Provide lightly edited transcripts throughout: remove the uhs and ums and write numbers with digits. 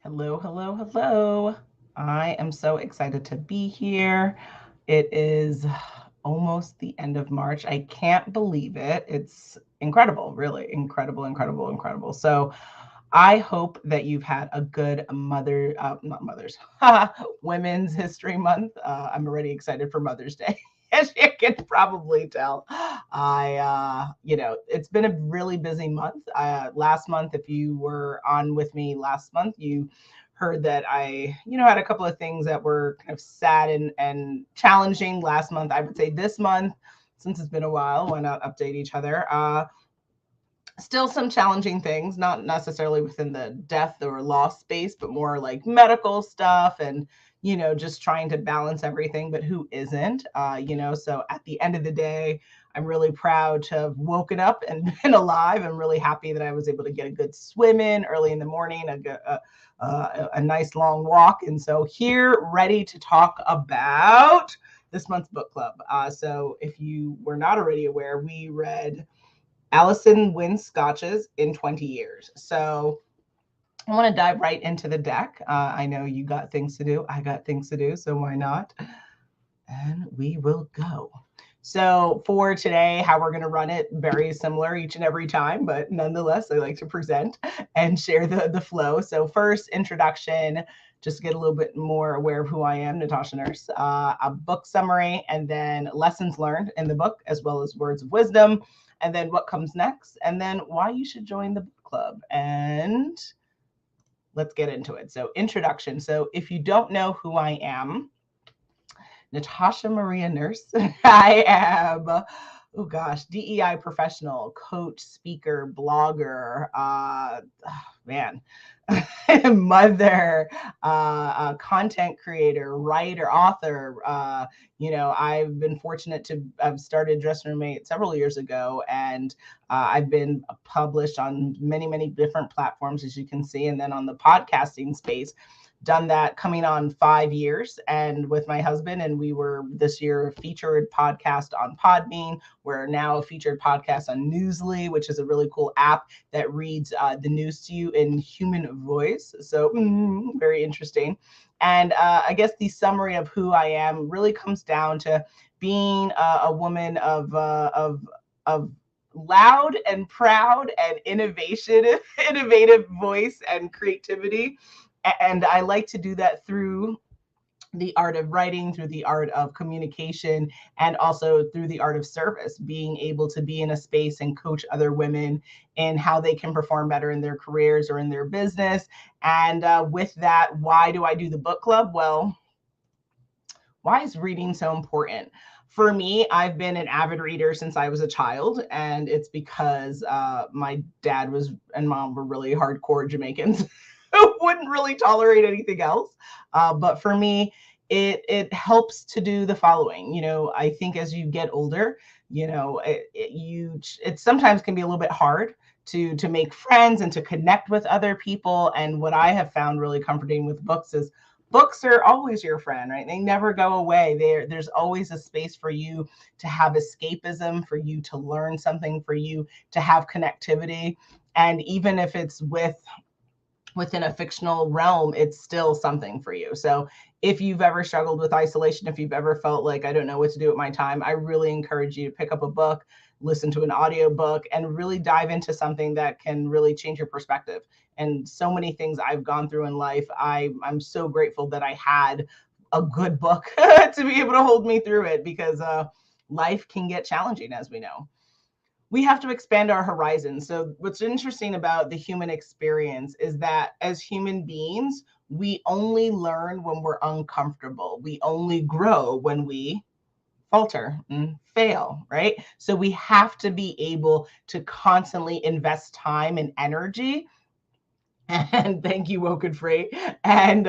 Hello, hello, hello. I am so excited to be here. It is almost the end of March. I can't believe it. It's incredible, really incredible, incredible, incredible. So I hope that you've had a good not Mother's, Women's History Month. I'm already excited for Mother's Day. As you can probably tell, it's been a really busy month. Last month, if you were on with me last month, you heard that I had a couple of things that were kind of sad and challenging last month. I would say this month, since it's been a while, why not update each other? Still some challenging things, not necessarily within the death or loss space, but more like medical stuff and, just trying to balance everything. But who isn't? So at the end of the day, I'm really proud to have woken up and been alive. I'm really happy that I was able to get a good swim in early in the morning, a nice long walk. And so here, ready to talk about this month's book club. So if you were not already aware, we read Allison wins scotches in 20 years. So I want to dive right into the deck. I know you got things to do. I got things to do. So why not? And we will go. So for today, how we're going to run it, very similar each and every time, but nonetheless, I like to present and share the flow. So first, introduction, just to get a little bit more aware of who I am, Natasha Nurse, a book summary, and then lessons learned in the book, as well as words of wisdom, and then what comes next, and then why you should join the book club. And let's get into it. So introduction. So if you don't know who I am, Natasha Maria Nurse. I am, oh gosh, DEI professional, coach, speaker, blogger, man, mother, content creator, writer, author. I've been fortunate to have started Dress Roommate several years ago, and I've been published on many, many different platforms, as you can see, and then on the podcasting space done that coming on 5 years and with my husband, and we were this year a featured podcast on Podbean. We're now a featured podcast on Newsly, which is a really cool app that reads the news to you in human voice. So very interesting. And I guess the summary of who I am really comes down to being a woman of loud and proud and innovative voice and creativity. And I like to do that through the art of writing, through the art of communication, and also through the art of service, being able to be in a space and coach other women in how they can perform better in their careers or in their business. And with that, why do I do the book club? Well, why is reading so important? For me, I've been an avid reader since I was a child, and it's because my dad was and mom were really hardcore Jamaicans who wouldn't really tolerate anything else. But for me, it helps to do the following. I think as you get older, it sometimes can be a little bit hard to make friends and to connect with other people. And what I have found really comforting with books is books are always your friend, right? They never go away. There's always a space for you to have escapism, for you to learn something, for you to have connectivity. And even if it's within a fictional realm, it's still something for you. So if you've ever struggled with isolation, if you've ever felt like I don't know what to do with my time, I really encourage you to pick up a book, listen to an audiobook, and really dive into something that can really change your perspective. And so many things I've gone through in life, I'm so grateful that I had a good book to be able to hold me through it, because life can get challenging, as we know. We have to expand our horizons. So what's interesting about the human experience is that as human beings, we only learn when we're uncomfortable. We only grow when we falter and fail, right? So we have to be able to constantly invest time and energy. And thank you, Woken Free, and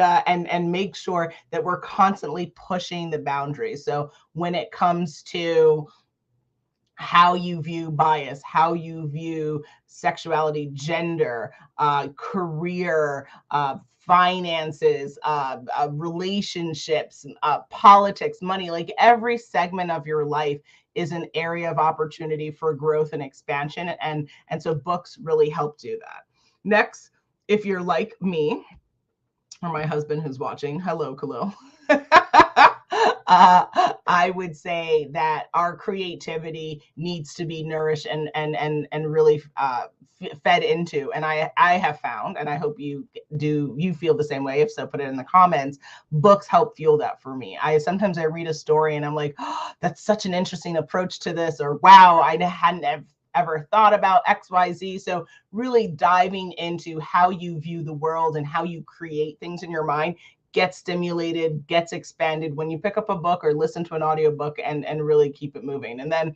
make sure that we're constantly pushing the boundaries. So when it comes to how you view bias, how you view sexuality, gender, career, finances, relationships, politics, money, like every segment of your life is an area of opportunity for growth and expansion. And so books really help do that. Next, if you're like me, or my husband who's watching, hello, Khalil. I would say that our creativity needs to be nourished and really fed into. And I have found, and I hope you feel the same way. If so, put it in the comments. Books help fuel that for me. Sometimes I read a story and I'm like, oh, that's such an interesting approach to this, or wow, I hadn't ever thought about XYZ. So really diving into how you view the world and how you create things in your mind gets stimulated, gets expanded when you pick up a book or listen to an audiobook and really keep it moving. And then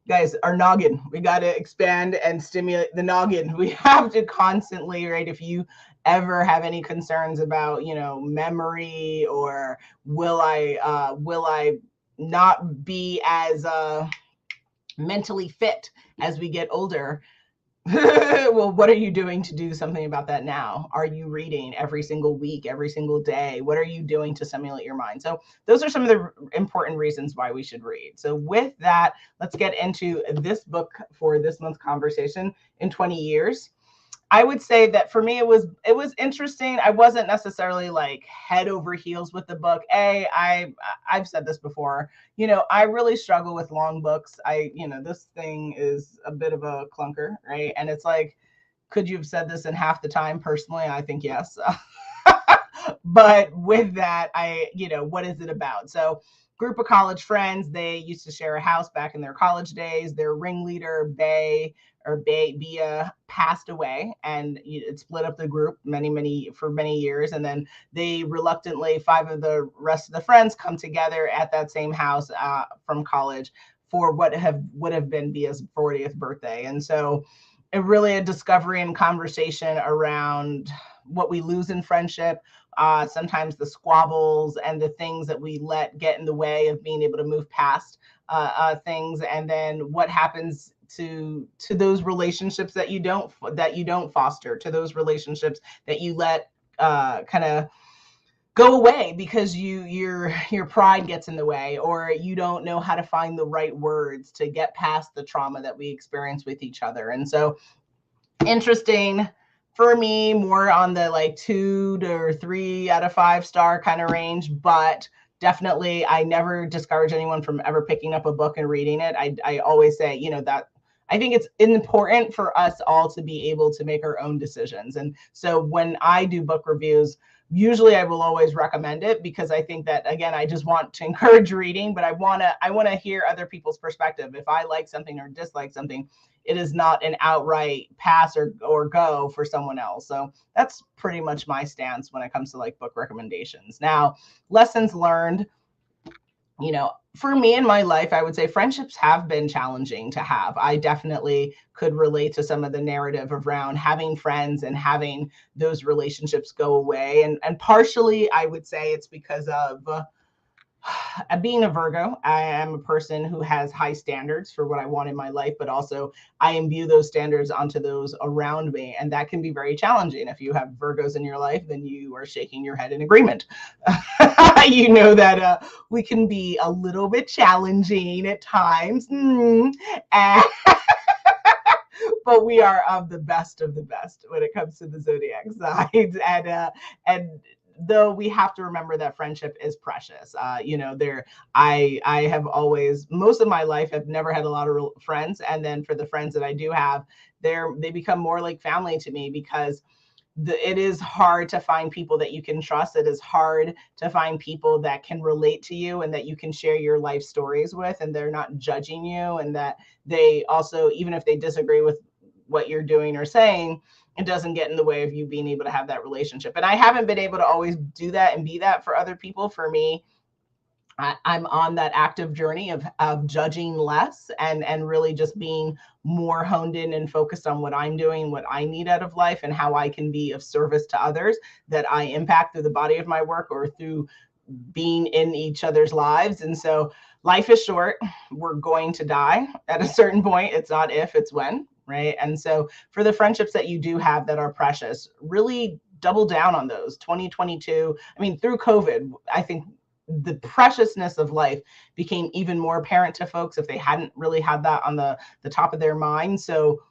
guys, our noggin, we got to expand and stimulate the noggin. We have to constantly, right? If you ever have any concerns about, memory, or will I not be as mentally fit as we get older? Well, what are you doing to do something about that now? Are you reading every single week, every single day? What are you doing to stimulate your mind? So those are some of the important reasons why we should read. So with that, let's get into this book for this month's conversation, In 20 Years. I would say that for me, it was interesting. I wasn't necessarily like head over heels with the book. I've said this before, I really struggle with long books. This thing is a bit of a clunker, right? And it's like, could you have said this in half the time? Personally, I think yes. But with that, what is it about? So group of college friends, they used to share a house back in their college days. Their ringleader, Bia, passed away, and it split up the group for many years. And then they reluctantly, 5 of the rest of the friends come together at that same house from college for what would have been Bia's 40th birthday. And so it really a discovery and conversation around what we lose in friendship, sometimes the squabbles and the things that we let get in the way of being able to move past things, and then what happens to those relationships that you don't foster, to those relationships that you let kind of go away because your pride gets in the way, or you don't know how to find the right words to get past the trauma that we experience with each other. And so interesting for me, more on the like 2 to 3 out of 5 star kind of range, but definitely I never discourage anyone from ever picking up a book and reading it. I always say, that I think it's important for us all to be able to make our own decisions. And so when I do book reviews, usually I will always recommend it, because I think that, again, I just want to encourage reading, but I want to hear other people's perspective. If I like something or dislike something, it is not an outright pass or go for someone else. So that's pretty much my stance when it comes to like book recommendations. Now, lessons learned, for me in my life, I would say friendships have been challenging to have. I definitely could relate to some of the narrative around having friends and having those relationships go away. And partially, I would say it's because of being a Virgo. I am a person who has high standards for what I want in my life, but also I imbue those standards onto those around me. And that can be very challenging. If you have Virgos in your life, then you are shaking your head in agreement. You know that we can be a little bit challenging at times. But we are of the best when it comes to the zodiac signs. And though we have to remember that friendship is precious. I have always, most of my life, have never had a lot of friends. And then for the friends that I do have, they become more like family to me, because it is hard to find people that you can trust. It is hard to find people that can relate to you and that you can share your life stories with, and they're not judging you, and that they also, even if they disagree with what you're doing or saying, it doesn't get in the way of you being able to have that relationship. And I haven't been able to always do that and be that for other people. For me, I'm on that active journey of judging less and really just being more honed in and focused on what I'm doing, what I need out of life, and how I can be of service to others that I impact through the body of my work or through being in each other's lives. And so life is short. We're going to die at a certain point. It's not if, it's when, right? And so for the friendships that you do have that are precious, really double down on those. 2022, through COVID, I think the preciousness of life became even more apparent to folks if they hadn't really had that on the top of their mind. So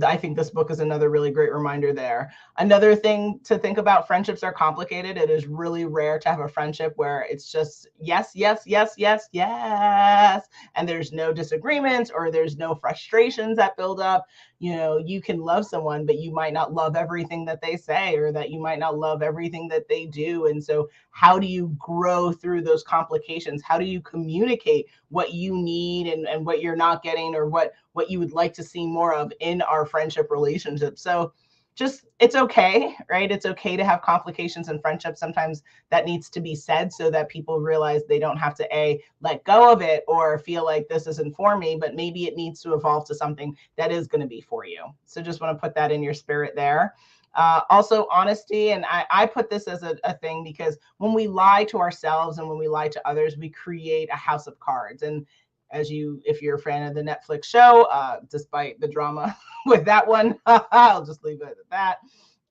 I think this book is another really great reminder there. Another thing to think about, friendships are complicated. It is really rare to have a friendship where it's just yes, yes, yes, yes, yes, and there's no disagreements or there's no frustrations that build up. You can love someone, but you might not love everything that they say, or that you might not love everything that they do. And so how do you grow through those complications? How do you communicate what you need and what you're not getting, or what you would like to see more of in our friendship relationship? So just, it's okay, right? It's okay to have complications in friendships. Sometimes that needs to be said so that people realize they don't have to let go of it or feel like this isn't for me, but maybe it needs to evolve to something that is going to be for you. So just want to put that in your spirit there. Also honesty, and I put this as a thing, because when we lie to ourselves and when we lie to others, we create a house of cards. And if you're a fan of the Netflix show, despite the drama with that one, I'll just leave it at that.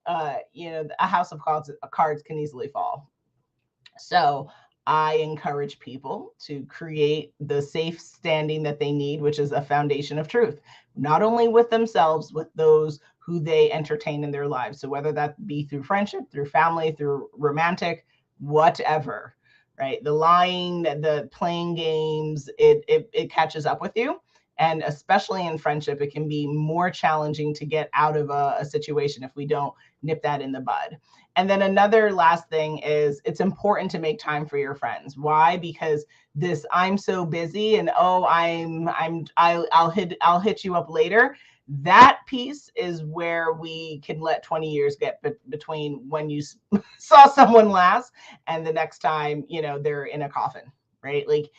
A house of cards can easily fall. So I encourage people to create the safe standing that they need, which is a foundation of truth, not only with themselves, with those who they entertain in their lives. So whether that be through friendship, through family, through romantic, whatever, right? The lying, the playing games, it catches up with you. And especially in friendship, it can be more challenging to get out of a situation if we don't nip that in the bud. And then another last thing is, it's important to make time for your friends. Why? Because this I'm so busy and I'll hit you up later. That piece is where we can let 20 years get between when you saw someone last and the next time, they're in a coffin, right? Like,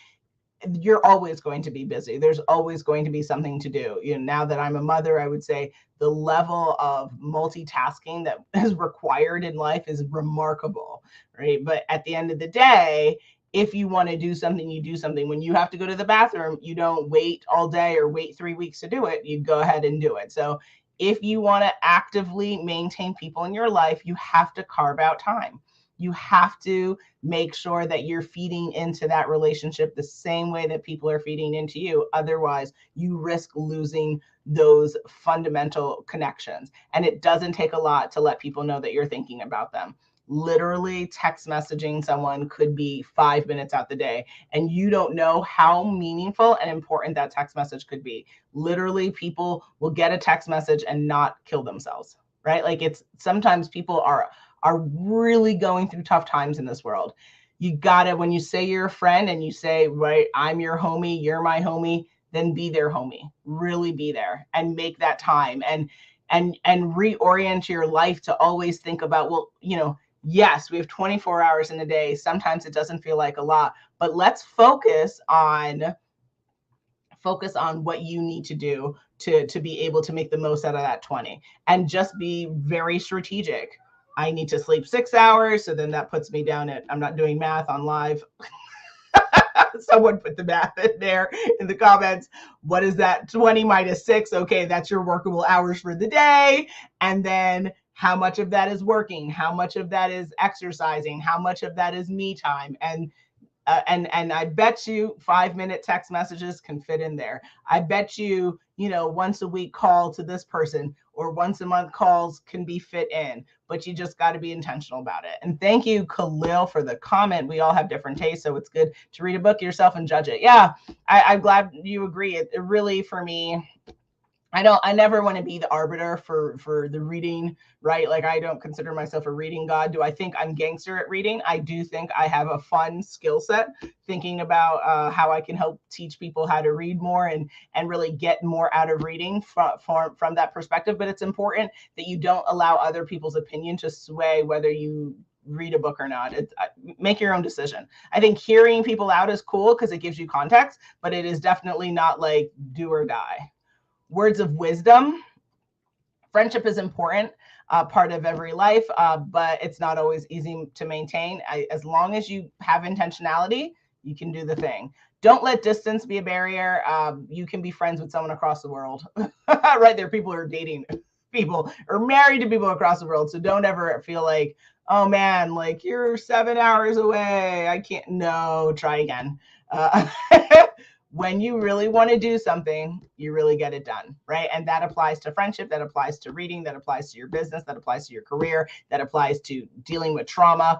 you're always going to be busy. There's always going to be something to do. Now that I'm a mother, I would say the level of multitasking that is required in life is remarkable, right? But at the end of the day, if you want to do something, you do something. When you have to go to the bathroom, you don't wait all day or wait 3 weeks to do it. You go ahead and do it. So if you want to actively maintain people in your life, you have to carve out time. You have to make sure that you're feeding into that relationship the same way that people are feeding into you. Otherwise, you risk losing those fundamental connections. And it doesn't take a lot to let people know that you're thinking about them. Literally, text messaging someone could be 5 minutes out the day, and you don't know how meaningful and important that text message could be. Literally, people will get a text message and not kill themselves, right? Like, it's sometimes people are really going through tough times in this world. You gotta, when you say you're a friend and you say, right, I'm your homie, you're my homie, then be their homie. Really be there and make that time and reorient your life to always think about, well, yes, we have 24 hours in a day. Sometimes it doesn't feel like a lot, but let's focus on what you need to do to be able to make the most out of that 20, and just be very strategic. I need to sleep 6 hours. So then that puts me down at, I'm not doing math on live. Someone put the math in there in the comments. What is that? 20 minus 6. Okay, that's your workable hours for the day. And then how much of that is working? How much of that is exercising? How much of that is me time? And I bet you 5-minute text messages can fit in there. I bet you, once a week call to this person or once a month calls can be fit in, but you just got to be intentional about it. And thank you, Khalil, for the comment. We all have different tastes, so it's good to read a book yourself and judge it. Yeah, I'm glad you agree. It really, for me, I never want to be the arbiter for the reading, right? Like, I don't consider myself a reading god. Do I think I'm gangster at reading? I do think I have a fun skill set thinking about how I can help teach people how to read more and really get more out of reading from that perspective. But it's important that you don't allow other people's opinion to sway whether you read a book or not. Make your own decision. I think hearing people out is cool because it gives you context, but it is definitely not like do or die. Words of wisdom. Friendship is important, part of every life, but it's not always easy to maintain. As long as you have intentionality, you can do the thing. Don't let distance be a barrier. You can be friends with someone across the world. Right there, people are dating people or married to people across the world. So don't ever feel like, oh man, like you're 7 hours away. I can't. No, try again. when you really want to do something, you really get it done, right? And that applies to friendship, that applies to reading, that applies to your business, that applies to your career, that applies to dealing with trauma.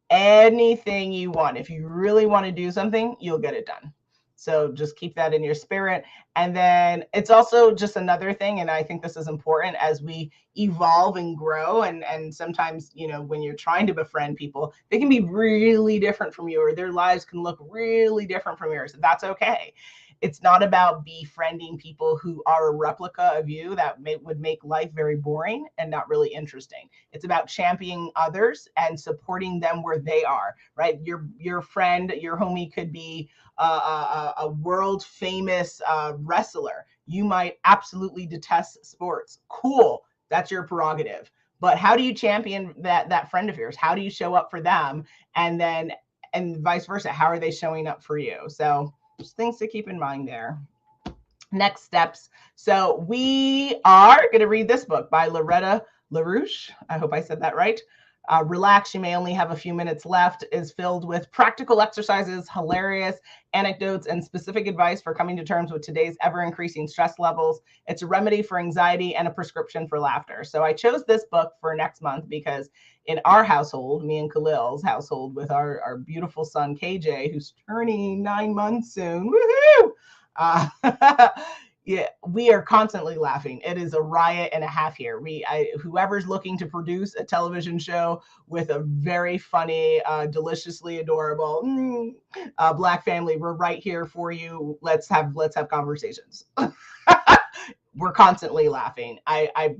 Anything you want. If you really want to do something, you'll get it done. So just keep that in your spirit. And then it's also just another thing, and I think this is important as we evolve and grow. And sometimes, you know, when you're trying to befriend people, they can be really different from you, or their lives can look really different from yours. That's okay. It's not about befriending people who are a replica of you that would make life very boring and not really interesting. It's about championing others and supporting them where they are, right? Your friend, your homie could be a world famous wrestler. You might absolutely detest sports. Cool. That's your prerogative. But how do you champion that friend of yours? How do you show up for them? And then, and vice versa, how are they showing up for you? So just things to keep in mind there. Next steps. So we are going to read this book by Loretta LaRouche. I hope I said that right. Relax, you may only have a few minutes left is filled with practical exercises, hilarious anecdotes, and specific advice for coming to terms with today's ever-increasing stress levels. It's a remedy for anxiety and a prescription for laughter. So I chose this book for next month because in our household, me and Khalil's household, with our beautiful son, KJ, who's turning 9 months soon, woohoo! Yeah, we are constantly laughing. It is a riot and a half here. Whoever's looking to produce a television show with a very funny, deliciously adorable Black family, we're right here for you. Let's have conversations. We're constantly laughing. I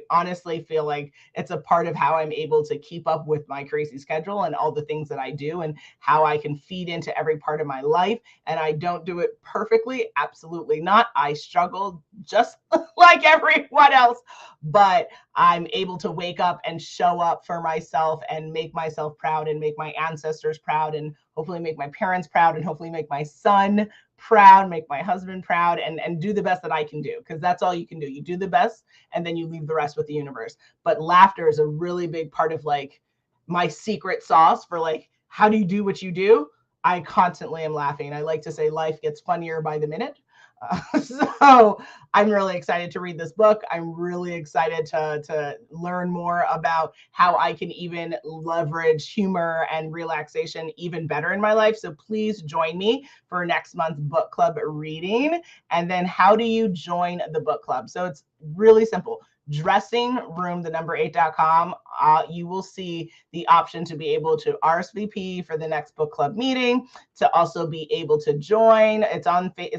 honestly feel like it's a part of how I'm able to keep up with my crazy schedule and all the things that I do and how I can feed into every part of my life. And I don't do it perfectly. Absolutely not. I struggle just like everyone else, but I'm able to wake up and show up for myself and make myself proud and make my ancestors proud and hopefully make my parents proud and hopefully make my son proud, make my husband proud, and do the best that I can do, because that's all you can do. You do the best and then you leave the rest with the universe. But laughter is a really big part of like my secret sauce for like, how do you do what you do? I constantly am laughing. I like to say life gets funnier by the minute. So I'm really excited to read this book. I'm really excited to learn more about how I can even leverage humor and relaxation even better in my life. So please join me for next month's book club reading. And then how do you join the book club? So it's really simple. dressingroom8.com. You will see the option to be able to RSVP for the next book club meeting, to also be able to join. It's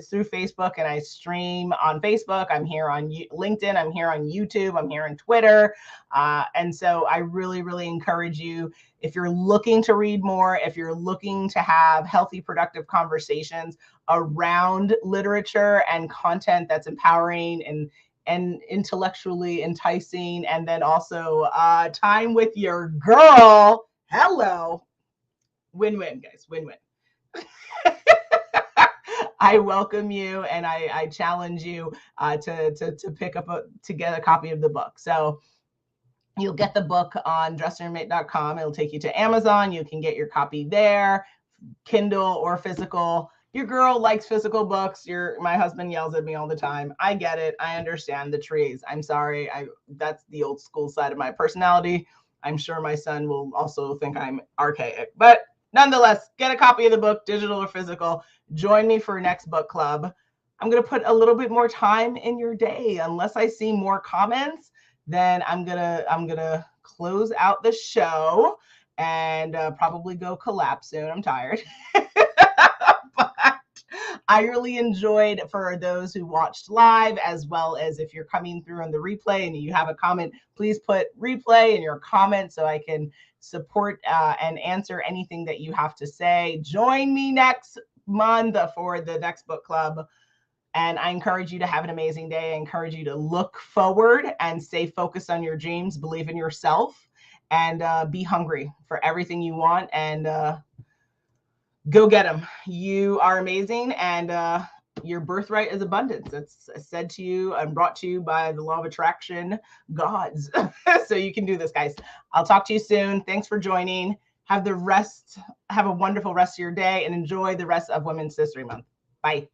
through Facebook, and I stream on Facebook. I'm here on LinkedIn. I'm here on YouTube. I'm here on Twitter. And so I really, really encourage you, if you're looking to read more, if you're looking to have healthy, productive conversations around literature and content that's empowering and intellectually enticing, and then also time with your girl. Hello. Win-win, guys. Win-win. I welcome you, and I challenge you to pick up to get a copy of the book. So you'll get the book on dressingroom8.com. It'll take you to Amazon. You can get your copy there, Kindle or physical. Your girl likes physical books. My husband yells at me all the time. I get it. I understand the trees. I'm sorry. That's the old school side of my personality. I'm sure my son will also think I'm archaic, but nonetheless, get a copy of the book, digital or physical. Join me for next book club. I'm going to put a little bit more time in your day. Unless I see more comments, then I'm gonna close out the show and probably go collapse soon. I'm tired. But I really enjoyed, for those who watched live, as well as if you're coming through on the replay and you have a comment, please put replay in your comment so I can support and answer anything that you have to say. Join me next month for the next book club. And I encourage you to have an amazing day. I encourage you to look forward and stay focused on your dreams, believe in yourself, and be hungry for everything you want, and go get them. You are amazing, and your birthright is abundance. It's said to you and brought to you by the law of attraction gods. So you can do this, guys. I'll talk to you soon. Thanks for joining. Have a wonderful rest of your day, and enjoy the rest of Women's History Month. Bye.